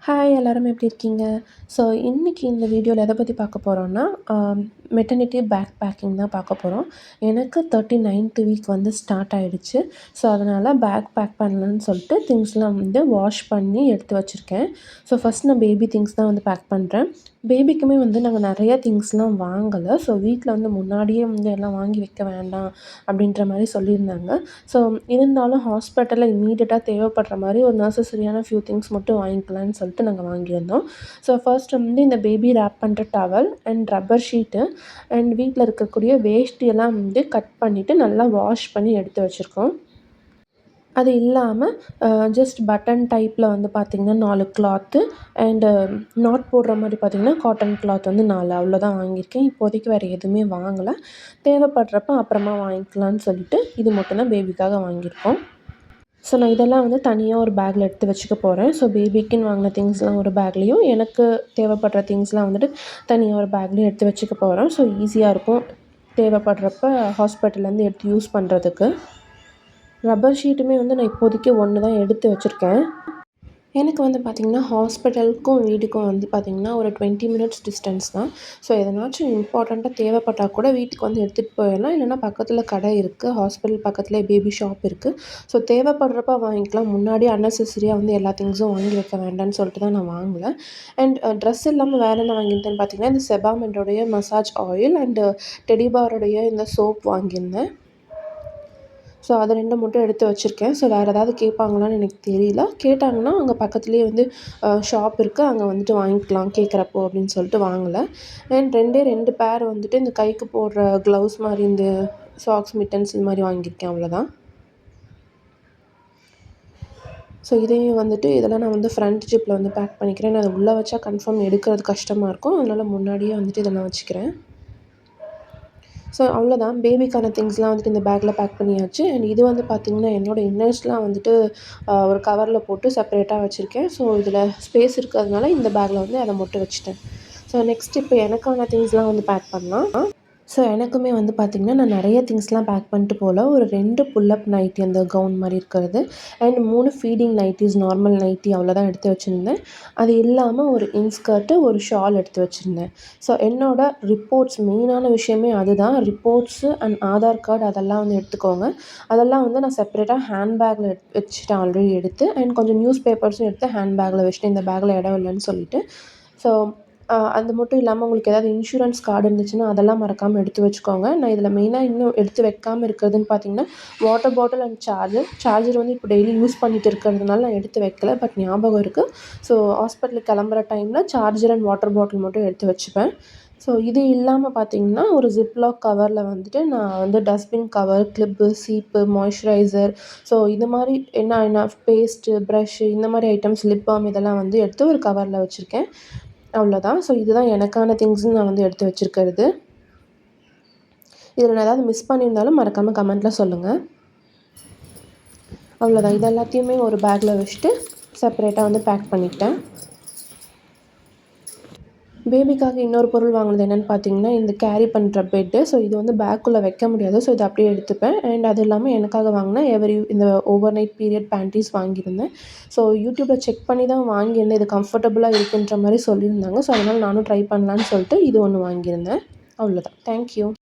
Hi எல்லாரும் எப்படி இருக்கீங்க? ஸோ இன்னைக்கு இந்த வீடியோவில் எதை பற்றி பார்க்க போகிறோன்னா மெட்டர்னிட்டி பேக் பேக்கிங் தான் பார்க்க போகிறோம். எனக்கு 39th வீக் வந்து ஸ்டார்ட் ஆகிடுச்சு. ஸோ அதனால் பேக் பேக் பண்ணலான்னு சொல்லிட்டு திங்ஸ்லாம் வந்து வாஷ் பண்ணி எடுத்து வச்சுருக்கேன். ஸோ ஃபஸ்ட் நான் பேபி திங்ஸ் தான் வந்து பேக் பண்ணுறேன். பேபிக்குமே வந்து நாங்கள் நிறையா திங்ஸ்லாம் வாங்கலை. ஸோ வீட்டில் வந்து முன்னாடியே வந்து எல்லாம் வாங்கி வைக்க வேண்டாம் அப்படின்ற மாதிரி சொல்லியிருந்தாங்க. ஸோ இருந்தாலும் ஹாஸ்பிட்டலில் இம்மீடியட்டாக தேவைப்படுற மாதிரி ஒரு நெசசரியான ஃபியூ திங்ஸ் மட்டும் வாங்கிக்கலான்னு சொல்லிட்டு நாங்கள் வாங்கியிருந்தோம். ஸோ ஃபர்ஸ்ட் வந்து இந்த பேபி ரேப் பண்ணுற towel and rubber sheet and வீட்டில் இருக்கக்கூடிய வேஷ்டியெல்லாம் வந்து கட் பண்ணிவிட்டு நல்லா வாஷ் பண்ணி எடுத்து வச்சுருக்கோம். அது இல்லாமல் ஜஸ்ட் பட்டன் டைப்பில் வந்து பார்த்திங்கன்னா 4 கிளாத்து அண்டு நாட் போடுற மாதிரி பார்த்திங்கன்னா காட்டன் கிளாத் வந்து 4 அவ்வளோதான் வாங்கியிருக்கேன். இப்போதைக்கு வேறு எதுவுமே வாங்கலை. தேவைப்படுறப்ப அப்புறமா வாங்கிக்கலான்னு சொல்லிட்டு இது மட்டும் தான் பேபிக்காக வாங்கியிருக்கோம். ஸோ நான் இதெல்லாம் வந்து தனியாக ஒரு பேக்கில் எடுத்து வச்சுக்க போகிறேன். ஸோ பேபிக்குன்னு வாங்கின திங்ஸ்லாம் ஒரு பேக்லேயும், எனக்கு தேவைப்படுற திங்ஸ்லாம் வந்துட்டு தனியாக ஒரு பேக்லேயும் எடுத்து வச்சுக்க போகிறேன். ஸோ ஈஸியாக இருக்கும் தேவைப்படுறப்ப ஹாஸ்பிட்டல்லேருந்து எடுத்து யூஸ் பண்ணுறதுக்கு. ரப்பர் ஷீட்டுமே வந்து நான் இப்போதைக்கு 1 தான் எடுத்து வச்சுருக்கேன். எனக்கு வந்து பார்த்திங்கன்னா ஹாஸ்பிட்டலுக்கும் வீட்டுக்கும் வந்து பார்த்திங்கன்னா ஒரு 20 மினிட்ஸ் டிஸ்டன்ஸ் தான். ஸோ எதனாச்சும் இம்பார்ட்டண்ட்டாக தேவைப்பட்டால் கூட வீட்டுக்கு வந்து எடுத்துகிட்டு போயிடலாம். இல்லைனா பக்கத்தில் கடை இருக்குது, ஹாஸ்பிட்டல் பக்கத்துலேயே பேபி ஷாப் இருக்குது. ஸோ தேவைப்படுறப்ப வாங்கிக்கலாம். முன்னாடியே அன்னெசரியாக வந்து எல்லா திங்ஸும் வாங்கி வைக்க வேண்டாம்னு சொல்லிட்டு தான் நான் வாங்கலை. அண்ட் ட்ரெஸ் இல்லாமல் வேறு என்ன வாங்கியிருந்தேன்னு பார்த்திங்கன்னா இந்த செபாமெண்டோடைய மசாஜ் ஆயில் அண்டு டெடிபாரோடைய இந்த சோப் வாங்கியிருந்தேன். ஸோ அது 2 மட்டும் எடுத்து வச்சுருக்கேன். ஸோ வேறு ஏதாவது கேட்பாங்களான்னு எனக்கு தெரியல. கேட்டாங்கன்னா அங்கே பக்கத்துலேயே வந்து ஷாப் இருக்குது, அங்கே வந்துட்டு வாங்கிக்கலாம் கேட்குறப்போ அப்படின்னு சொல்லிட்டு வாங்கலை. அண்ட் 2 பேர் வந்துட்டு இந்த கைக்கு போடுற க்ளவுஸ் மாதிரி இந்த சாக்ஸ், மிட்டன்ஸ் இந்த மாதிரி வாங்கியிருக்கேன். அவ்வளோதான். ஸோ இதையும் வந்துட்டு இதெல்லாம் நான் வந்து ஃப்ரண்ட் ஜிப்பில் வந்து பேக் பண்ணிக்கிறேன். நான் அதை உள்ளே வச்சா கன்ஃபார்ம் எடுக்கிறது கஷ்டமாக இருக்கும். அதனால் முன்னாடியே வந்துட்டு இதெல்லாம் வச்சுக்கிறேன். ஸோ அவ்வளோதான். பேபிக்கான திங்ஸ்லாம் வந்துட்டு இந்த பேக்கில் பேக் பண்ணியாச்சு. அண்ட் இது வந்து பார்த்திங்கன்னா என்னோடய இன்னர்ஸ்லாம் வந்துட்டு ஒரு கவரில் போட்டு செப்பரேட்டாக வச்சுருக்கேன். ஸோ இதில் ஸ்பேஸ் இருக்கிறதுனால இந்த பேக்கில் வந்து அதை மட்டும் வச்சுட்டேன். ஸோ நெக்ஸ்ட் இப்போ எனக்கான திங்ஸ்லாம் வந்து பேக் பண்ணலாம். ஸோ எனக்குமே வந்து பார்த்திங்கன்னா நான் நிறைய திங்ஸ்லாம் பேக் பண்ணிட்டு போகல. ஒரு 2 புல்லப் நைட்டி அந்த கவுன் மாதிரி இருக்கிறது and 3 feeding nighties normal nighty அவ்வளோதான் எடுத்து வச்சுருந்தேன். அது இல்லாமல் ஒரு இன்ஸ்கர்ட்டு, ஒரு ஷால் எடுத்து வச்சுருந்தேன். ஸோ என்னோடய ரிப்போர்ட்ஸ் மெயினான விஷயமே அதுதான். ரிப்போர்ட்ஸு அண்ட் ஆதார் கார்டு அதெல்லாம் வந்து எடுத்துக்கோங்க. அதெல்லாம் வந்து நான் செப்பரேட்டாக ஹேண்ட் பேக்கில் வச்சுட்டேன் ஆல்ரெடி எடுத்து. அண்ட் கொஞ்சம் நியூஸ் பேப்பர்ஸும் எடுத்து ஹேண்ட் பேக்கில் வச்சுட்டேன், இந்த பேக்கில் இடம் இல்லைன்னு சொல்லிட்டு. ஸோ அது மட்டும் இல்லாமல் உங்களுக்கு ஏதாவது இன்சூரன்ஸ் கார்டு இருந்துச்சுன்னா அதெல்லாம் மறக்காமல் எடுத்து வச்சுக்கோங்க. நான் இதில் மெயினாக இன்னும் எடுத்து வைக்காமல் இருக்கிறதுன்னு பார்த்திங்கன்னா வாட்டர் பாட்டில் அண்ட் சார்ஜர் வந்து இப்போ டெய்லி யூஸ் பண்ணிகிட்டு இருக்கிறதுனால நான் எடுத்து வைக்கல. பட் ஞாபகம் இருக்குது. ஸோ ஹாஸ்பிட்டலுக்கு கிளம்புற டைமில் சார்ஜர் அண்ட் வாட்டர் பாட்டில் மட்டும் எடுத்து வச்சுப்பேன். ஸோ இது இல்லாமல் பார்த்திங்கன்னா ஒரு ஜிப்லாக் கவரில் வந்துட்டு நான் வந்து டஸ்ட்பின் கவர், கிளிப்பு, சீப்பு, மாய்ஸ்சரைசர், ஸோ இது மாதிரி என்ன பேஸ்ட்டு, ப்ரஷ்ஷு இந்த மாதிரி ஐட்டம்ஸ், லிப் பாம் இதெல்லாம் வந்து எடுத்து ஒரு கவரில் வச்சுருக்கேன். அவ்வளோதான். ஸோ இதுதான் எனக்கான திங்ஸ்ன்னு நான் வந்து எடுத்து வச்சுருக்கிறது. இதில் நான் ஏதாவது மிஸ் பண்ணியிருந்தாலும் மறக்காமல் கமெண்ட்டில் சொல்லுங்கள். அவ்வளோதான். இது எல்லாத்தையுமே ஒரு பேக்கில் வச்சுட்டு செப்பரேட்டாக வந்து பேக் பண்ணிக்கிட்டேன். பேபிக்காக இன்னொரு பொருள் வாங்கினது என்னென்னு பார்த்தீங்கன்னா இந்த கேரி பண்ணுற பெட்டு. ஸோ இது வந்து பேக்குள்ளே வைக்க முடியாது. ஸோ இதை அப்படியே எடுத்துப்பேன். அண்ட் அது இல்லாமல் எனக்காக வாங்கின இந்த ஓவர் நைட் பீரியட் பேண்டீஸ் வாங்கியிருந்தேன். ஸோ யூடியூப்பில் செக் பண்ணி தான் வாங்கியிருந்தேன். இது கம்ஃபர்டபுளாக இருக்குன்ற மாதிரி சொல்லியிருந்தாங்க. ஸோ அதனால் நானும் ட்ரை பண்ணலான்னு சொல்லிட்டு இது ஒன்று வாங்கியிருந்தேன். அவ்வளோதான். தேங்க்யூ.